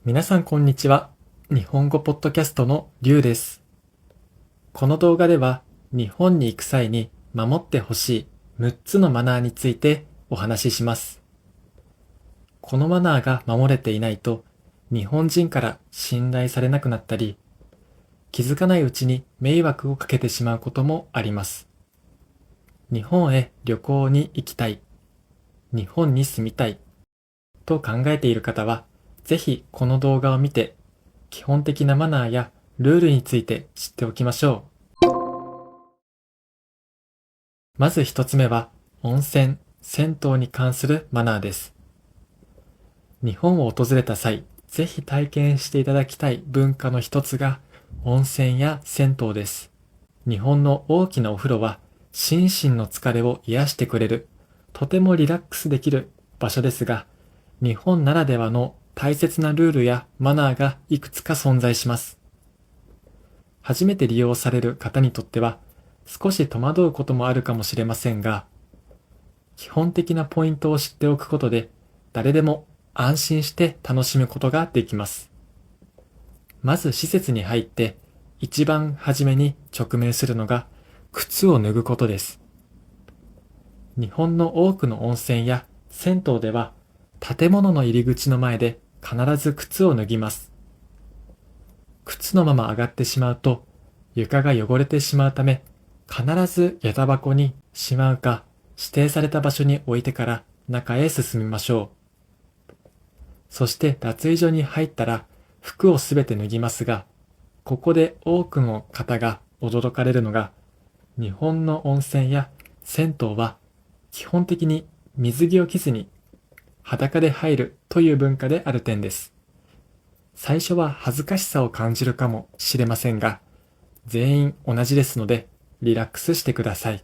皆さんこんにちは。日本語ポッドキャストのりゅうです。この動画では日本に行く際に守ってほしい6つのマナーについてお話しします。このマナーが守れていないと日本人から信頼されなくなったり、気づかないうちに迷惑をかけてしまうこともあります。日本へ旅行に行きたい、日本に住みたいと考えている方は、ぜひこの動画を見て基本的なマナーやルールについて知っておきましょう。まず一つ目は温泉・銭湯に関するマナーです。日本を訪れた際、ぜひ体験していただきたい文化の一つが温泉や銭湯です。日本の大きなお風呂は心身の疲れを癒してくれる、とてもリラックスできる場所ですが、日本ならではの大切なルールやマナーがいくつか存在します。初めて利用される方にとっては少し戸惑うこともあるかもしれませんが、基本的なポイントを知っておくことで誰でも安心して楽しむことができます。まず施設に入って一番初めに直面するのが靴を脱ぐことです。日本の多くの温泉や銭湯では建物の入り口の前で必ず靴を脱ぎます。靴のまま上がってしまうと床が汚れてしまうため、必ず下駄箱にしまうか指定された場所に置いてから中へ進みましょう。そして脱衣所に入ったら服をすべて脱ぎますが、ここで多くの方が驚かれるのが、日本の温泉や銭湯は基本的に水着を着ずに裸で入るという文化である点です。最初は恥ずかしさを感じるかもしれませんが、全員同じですのでリラックスしてください。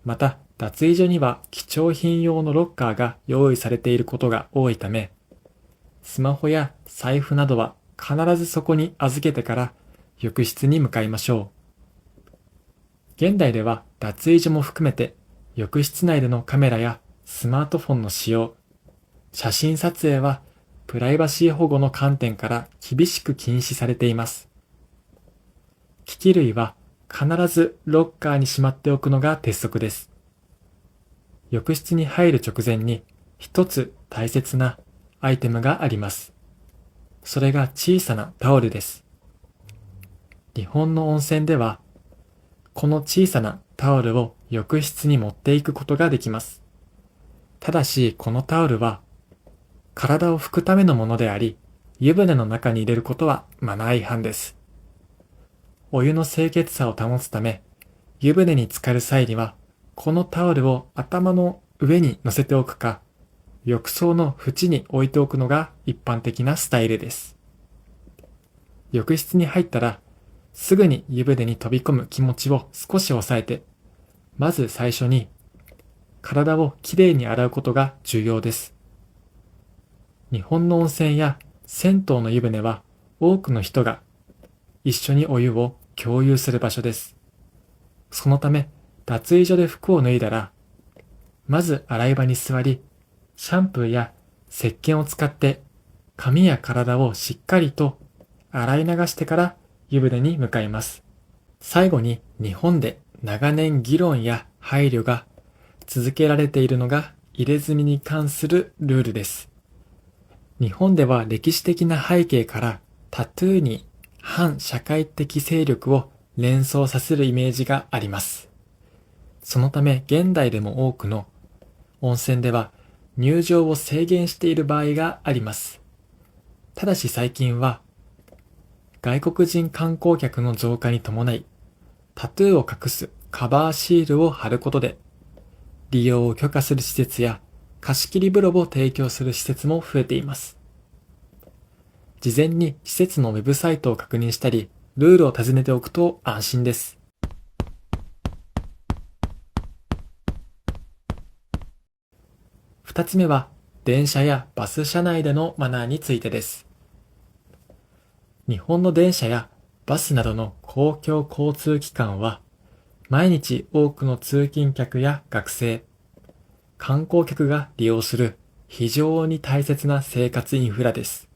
また、脱衣所には貴重品用のロッカーが用意されていることが多いため、スマホや財布などは必ずそこに預けてから浴室に向かいましょう。現代では脱衣所も含めて浴室内でのカメラやスマートフォンの使用、写真撮影はプライバシー保護の観点から厳しく禁止されています。機器類は必ずロッカーにしまっておくのが鉄則です。浴室に入る直前に一つ大切なアイテムがあります。それが小さなタオルです。日本の温泉ではこの小さなタオルを浴室に持っていくことができます。ただしこのタオルは体を拭くためのものであり、湯船の中に入れることはマナー違反です。お湯の清潔さを保つため、湯船に浸かる際には、このタオルを頭の上に乗せておくか、浴槽の縁に置いておくのが一般的なスタイルです。浴室に入ったら、すぐに湯船に飛び込む気持ちを少し抑えて、まず最初に体をきれいに洗うことが重要です。日本の温泉や銭湯の湯船は多くの人が一緒にお湯を共有する場所です。そのため脱衣所で服を脱いだら、まず洗い場に座り、シャンプーや石鹸を使って髪や体をしっかりと洗い流してから湯船に向かいます。最後に日本で長年議論や配慮が続けられているのが入れ墨に関するルールです。日本では歴史的な背景からタトゥーに反社会的勢力を連想させるイメージがあります。そのため現代でも多くの温泉では入場を制限している場合があります。ただし最近は外国人観光客の増加に伴い、タトゥーを隠すカバーシールを貼ることで利用を許可する施設や貸し切り風呂を提供する施設も増えています。事前に施設のウェブサイトを確認したり、ルールを尋ねておくと安心です。二つ目は、電車やバス車内でのマナーについてです。日本の電車やバスなどの公共交通機関は、毎日多くの通勤客や学生、観光客が利用する非常に大切な生活インフラです。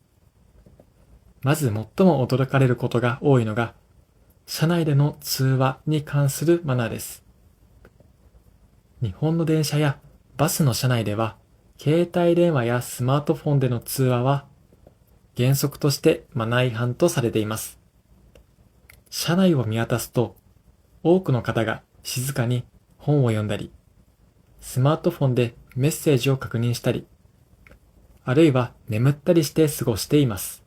まず最も驚かれることが多いのが、車内での通話に関するマナーです。日本の電車やバスの車内では、携帯電話やスマートフォンでの通話は原則としてマナー違反とされています。車内を見渡すと、多くの方が静かに本を読んだり、スマートフォンでメッセージを確認したり、あるいは眠ったりして過ごしています。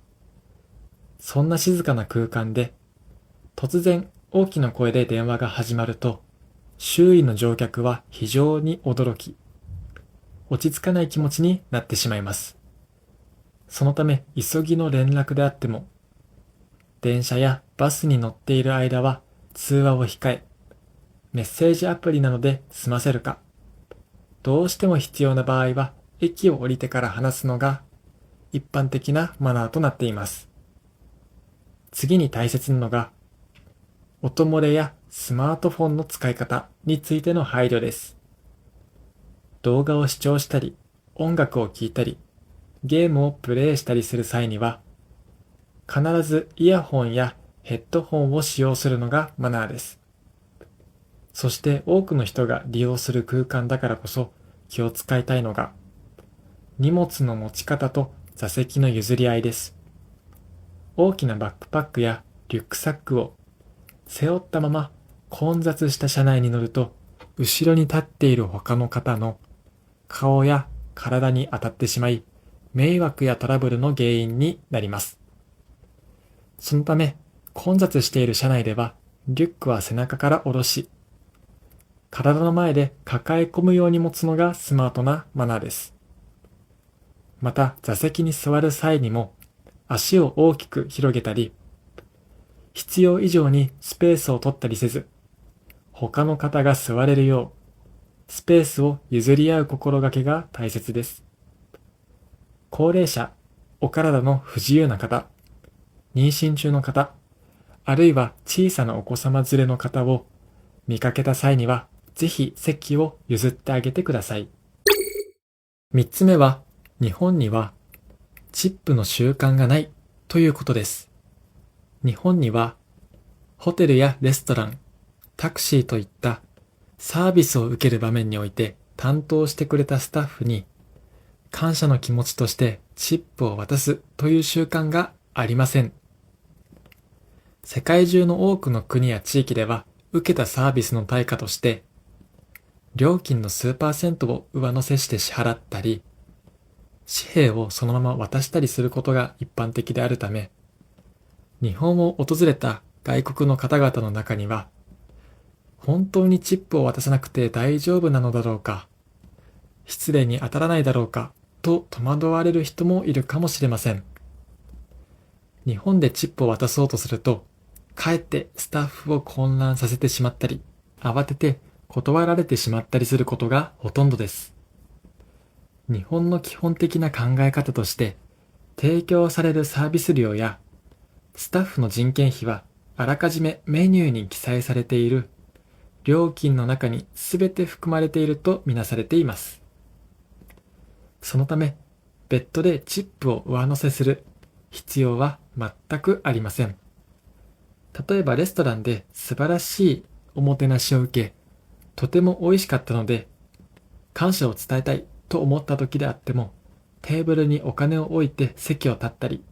そんな静かな空間で、突然大きな声で電話が始まると、周囲の乗客は非常に驚き、落ち着かない気持ちになってしまいます。そのため急ぎの連絡であっても、電車やバスに乗っている間は通話を控え、メッセージアプリなどで済ませるか、どうしても必要な場合は駅を降りてから話すのが一般的なマナーとなっています。次に大切なのが、音漏れやスマートフォンの使い方についての配慮です。動画を視聴したり、音楽を聴いたり、ゲームをプレイしたりする際には、必ずイヤホンやヘッドホンを使用するのがマナーです。そして多くの人が利用する空間だからこそ気を使いたいのが、荷物の持ち方と座席の譲り合いです。大きなバックパックやリュックサックを背負ったまま混雑した車内に乗ると、後ろに立っている他の方の顔や体に当たってしまい、迷惑やトラブルの原因になります。そのため、混雑している車内では、リュックは背中から下ろし、体の前で抱え込むように持つのがスマートなマナーです。また、座席に座る際にも、足を大きく広げたり、必要以上にスペースを取ったりせず、他の方が座れるよう、スペースを譲り合う心がけが大切です。高齢者、お体の不自由な方、妊娠中の方、あるいは小さなお子様連れの方を見かけた際には、ぜひ席を譲ってあげてください。三つ目は、日本にはチップの習慣がないということです。日本にはホテルやレストラン、タクシーといったサービスを受ける場面において担当してくれたスタッフに感謝の気持ちとしてチップを渡すという習慣がありません。世界中の多くの国や地域では受けたサービスの対価として料金の数%を上乗せして支払ったり、紙幣をそのまま渡したりすることが一般的であるため、日本を訪れた外国の方々の中には、本当にチップを渡さなくて大丈夫なのだろうか、失礼に当たらないだろうか、と戸惑われる人もいるかもしれません。日本でチップを渡そうとすると、かえってスタッフを混乱させてしまったり、慌てて断られてしまったりすることがほとんどです。日本の基本的な考え方として、提供されるサービス料やスタッフの人件費はあらかじめメニューに記載されている料金の中に全て含まれているとみなされています。そのため、別途でチップを上乗せする必要は全くありません。例えばレストランで素晴らしいおもてなしを受け、とても美味しかったので、感謝を伝えたいと思った時であっても、テーブルにお金を置いて席を立ったり、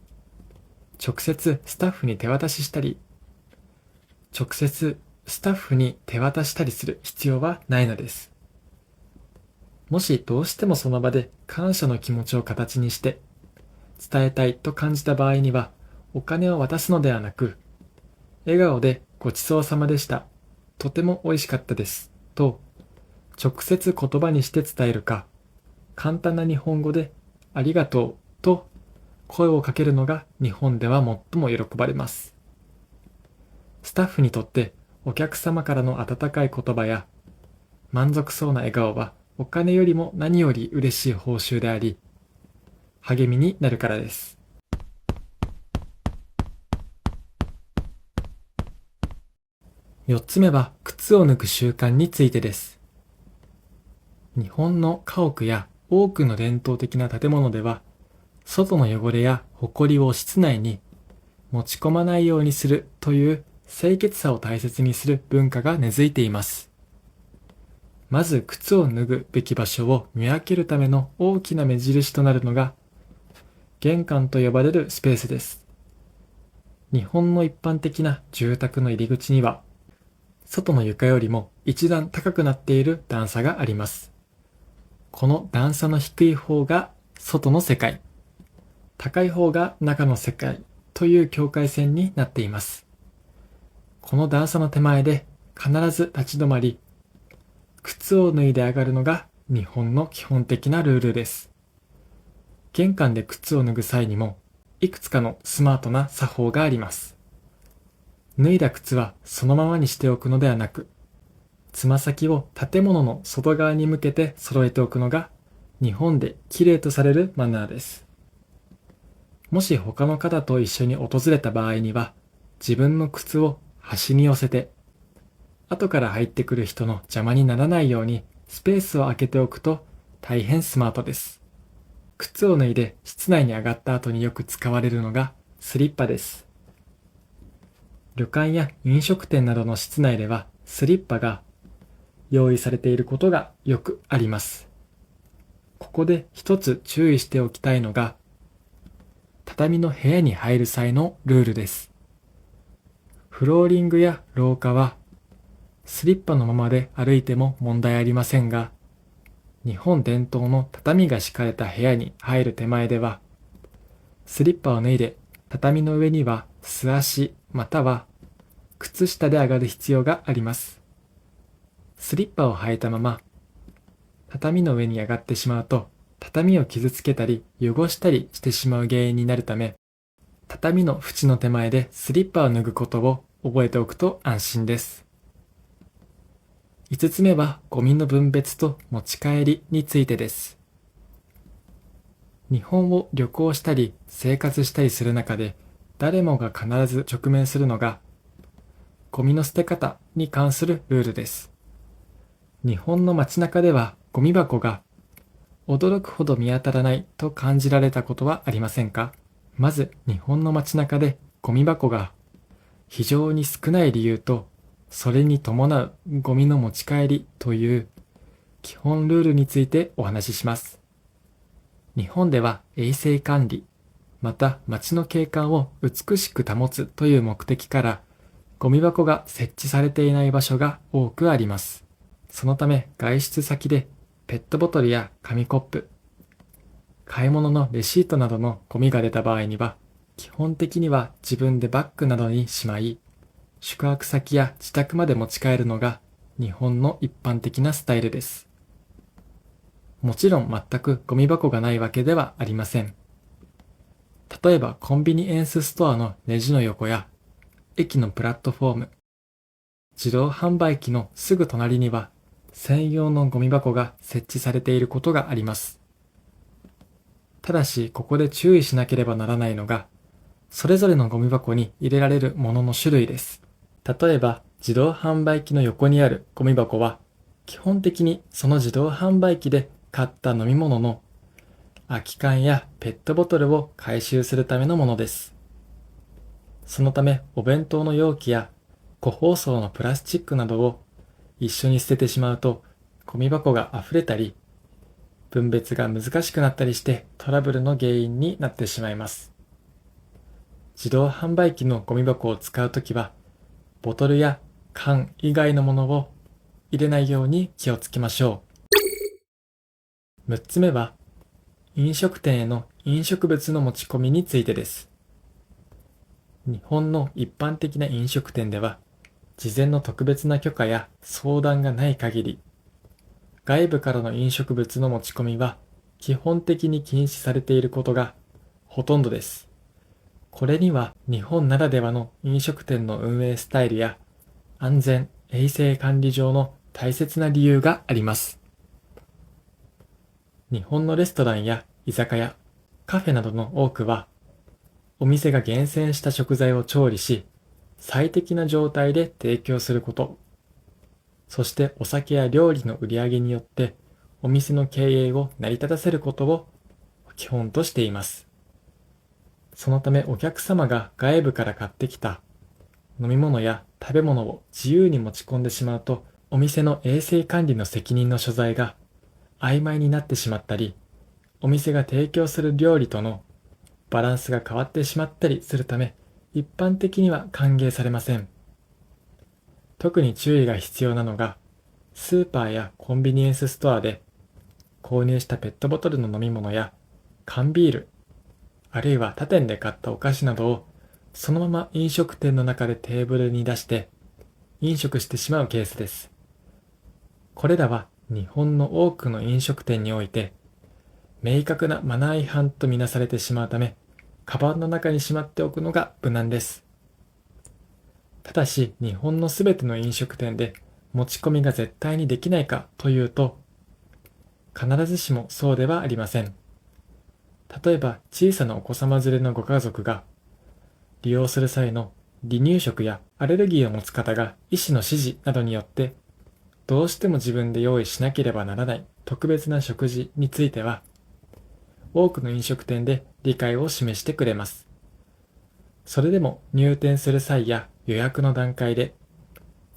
直接スタッフに手渡ししたりする必要はないのです。もしどうしてもその場で感謝の気持ちを形にして伝えたいと感じた場合には、お金を渡すのではなく、笑顔でごちそうさまでした。とても美味しかったです。と直接言葉にして伝えるか、簡単な日本語でありがとうと声をかけるのが日本では最も喜ばれます。スタッフにとってお客様からの温かい言葉や満足そうな笑顔はお金よりも何より嬉しい報酬であり、励みになるからです。四つ目は靴を脱ぐ習慣についてです。日本の家屋や多くの伝統的な建物では、外の汚れや埃を室内に持ち込まないようにするという清潔さを大切にする文化が根付いています。まず靴を脱ぐべき場所を見分けるための大きな目印となるのが玄関と呼ばれるスペースです。日本の一般的な住宅の入り口には外の床よりも一段高くなっている段差があります。この段差の低い方が外の世界、高い方が中の世界という境界線になっています。この段差の手前で必ず立ち止まり、靴を脱いで上がるのが日本の基本的なルールです。玄関で靴を脱ぐ際にも、いくつかのスマートな作法があります。脱いだ靴はそのままにしておくのではなく、つま先を建物の外側に向けて揃えておくのが日本で綺麗とされるマナーです。もし他の方と一緒に訪れた場合には、自分の靴を端に寄せて、後から入ってくる人の邪魔にならないようにスペースを空けておくと大変スマートです。靴を脱いで室内に上がった後によく使われるのがスリッパです。旅館や飲食店などの室内ではスリッパが用意されていることがよくあります。ここで一つ注意しておきたいのが、畳の部屋に入る際のルールです。フローリングや廊下はスリッパのままで歩いても問題ありませんが、日本伝統の畳が敷かれた部屋に入る手前では、スリッパを脱いで畳の上には素足または靴下で上がる必要があります。スリッパを履いたまま畳の上に上がってしまうと、畳を傷つけたり汚したりしてしまう原因になるため、畳の縁の手前でスリッパを脱ぐことを覚えておくと安心です。5つ目はゴミの分別と持ち帰りについてです。日本を旅行したり生活したりする中で、誰もが必ず直面するのがゴミの捨て方に関するルールです。日本の街中ではゴミ箱が驚くほど見当たらないと感じられたことはありませんか？まず日本の街中でゴミ箱が非常に少ない理由と、それに伴うゴミの持ち帰りという基本ルールについてお話しします。日本では衛生管理、また街の景観を美しく保つという目的から、ゴミ箱が設置されていない場所が多くあります。そのため外出先でペットボトルや紙コップ、買い物のレシートなどのゴミが出た場合には、基本的には自分でバッグなどにしまい、宿泊先や自宅まで持ち帰るのが日本の一般的なスタイルです。もちろん全くゴミ箱がないわけではありません。例えばコンビニエンスストアのレジの横や駅のプラットフォーム、自動販売機のすぐ隣には専用のゴミ箱が設置されていることがあります。ただしここで注意しなければならないのが、それぞれのゴミ箱に入れられるものの種類です。例えば自動販売機の横にあるゴミ箱は、基本的にその自動販売機で買った飲み物の空き缶やペットボトルを回収するためのものです。そのためお弁当の容器や個包装のプラスチックなどを一緒に捨ててしまうと、ゴミ箱が溢れたり分別が難しくなったりしてトラブルの原因になってしまいます。自動販売機のゴミ箱を使うときは、ボトルや缶以外のものを入れないように気をつけましょう。6つ目は飲食店への飲食物の持ち込みについてです。日本の一般的な飲食店では、事前の特別な許可や相談がない限り、外部からの飲食物の持ち込みは基本的に禁止されていることがほとんどです。これには日本ならではの飲食店の運営スタイルや安全・衛生管理上の大切な理由があります。日本のレストランや居酒屋、カフェなどの多くは、お店が厳選した食材を調理し、最適な状態で提供すること、そしてお酒や料理の売り上げによってお店の経営を成り立たせることを基本としています。そのためお客様が外部から買ってきた飲み物や食べ物を自由に持ち込んでしまうと、お店の衛生管理の責任の所在が曖昧になってしまったり、お店が提供する料理とのバランスが変わってしまったりするため、一般的には歓迎されません。特に注意が必要なのが、スーパーやコンビニエンスストアで購入したペットボトルの飲み物や缶ビール、あるいは他店で買ったお菓子などをそのまま飲食店の中でテーブルに出して飲食してしまうケースです。これらは日本の多くの飲食店において明確なマナー違反とみなされてしまうため、カバンの中にしまっておくのが無難です。ただし、日本のすべての飲食店で持ち込みが絶対にできないかというと、必ずしもそうではありません。例えば、小さなお子様連れのご家族が利用する際の離乳食やアレルギーを持つ方が医師の指示などによってどうしても自分で用意しなければならない特別な食事については、多くの飲食店で理解を示してくれます。それでも入店する際や予約の段階で、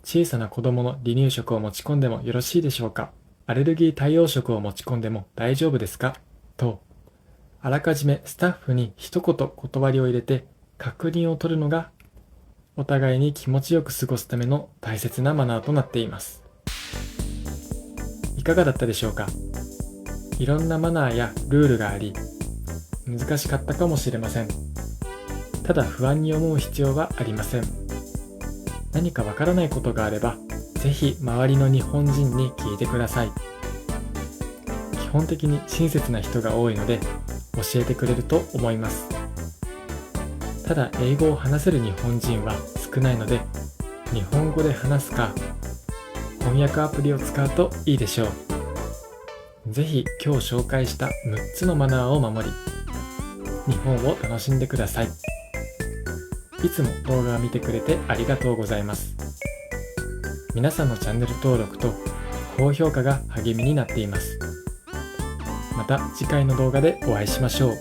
小さな子供の離乳食を持ち込んでもよろしいでしょうか、アレルギー対応食を持ち込んでも大丈夫ですかと、あらかじめスタッフに一言断りを入れて確認を取るのが、お互いに気持ちよく過ごすための大切なマナーとなっています。いかがだったでしょうか。いろんなマナーやルールがあり、難しかったかもしれません。ただ不安に思う必要はありません。何かわからないことがあれば、ぜひ周りの日本人に聞いてください。基本的に親切な人が多いので、教えてくれると思います。ただ英語を話せる日本人は少ないので、日本語で話すか、翻訳アプリを使うといいでしょう。ぜひ今日紹介した6つのマナーを守り、日本を楽しんでください。いつも動画を見てくれてありがとうございます。皆さんのチャンネル登録と高評価が励みになっています。また次回の動画でお会いしましょう。